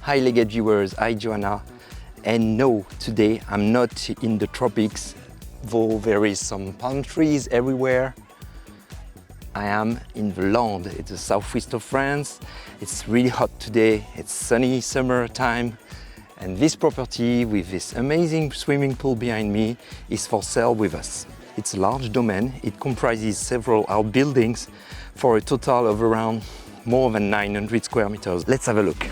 Hi Legate viewers, hi Joanna. And no, today I'm not in the tropics, though there is some palm trees everywhere. I am in the Landes, it's the southwest of France. It's really hot today, it's sunny summertime. And this property with this amazing swimming pool behind me is for sale with us. It's a large domain, it comprises several outbuildings for a total of around more than 900 square meters. Let's have a look.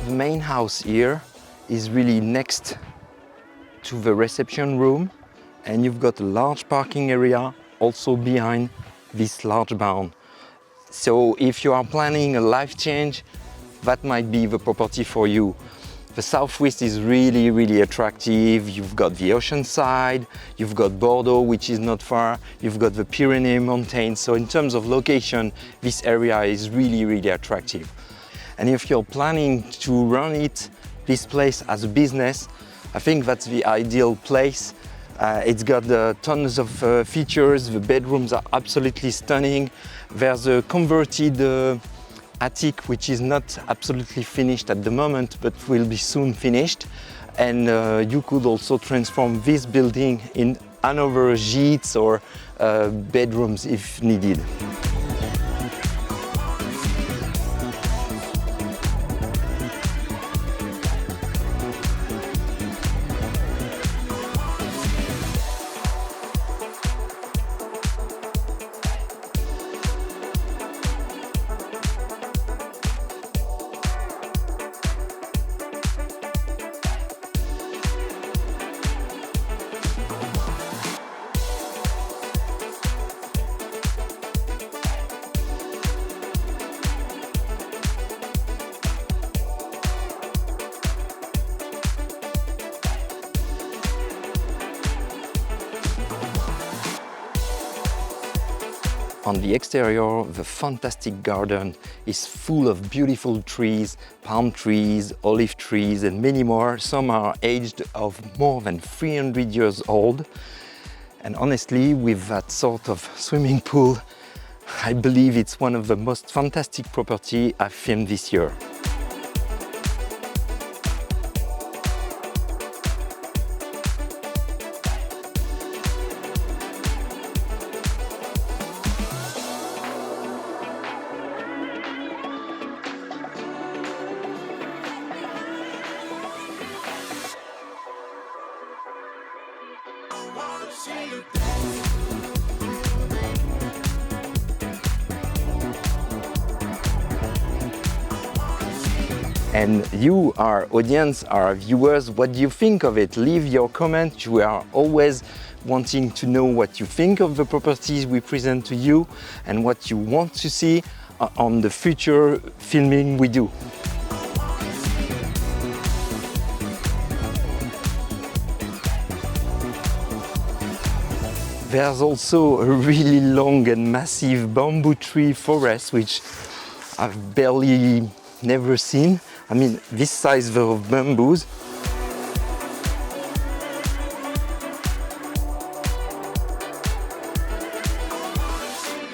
The main house here is really next to the reception room, and you've got a large parking area also behind this large barn. So if you are planning a life change, that might be the property for you. The southwest is really attractive. You've got the ocean side, you've got Bordeaux, which is not far, you've got the Pyrenees Mountains. So in terms of location, this area is really attractive. And if you're planning to run this place as a business, I think that's the ideal place. It's got tons of features. The bedrooms are absolutely stunning. There's a converted attic, which is not absolutely finished at the moment, but will be soon finished. And you could also transform this building in another gîtes or bedrooms if needed. On the exterior, the fantastic garden is full of beautiful trees, palm trees, olive trees, and many more. Some are aged of more than 300 years old. And honestly, with that sort of swimming pool, I believe it's one of the most fantastic properties I've filmed this year. And you, our audience, our viewers, what do you think of it? Leave your comment. We are always wanting to know what you think of the properties we present to you and what you want to see on the future filming we do. There's also a really long and massive bamboo tree forest, which I've barely never seen. I mean, this size of bamboos.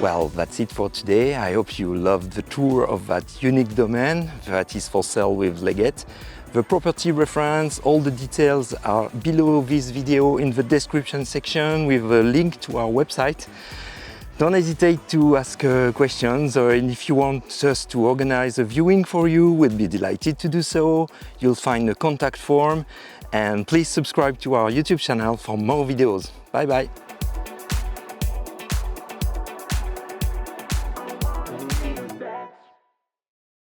Well, that's it for today. I hope you loved the tour of that unique domain that is for sale with Leggett. The property reference, all the details are below this video in the description section with a link to our website. Don't hesitate to ask questions, or if you want us to organize a viewing for you, we'd be delighted to do so. You'll find a contact form, and please subscribe to our YouTube channel for more videos. Bye bye!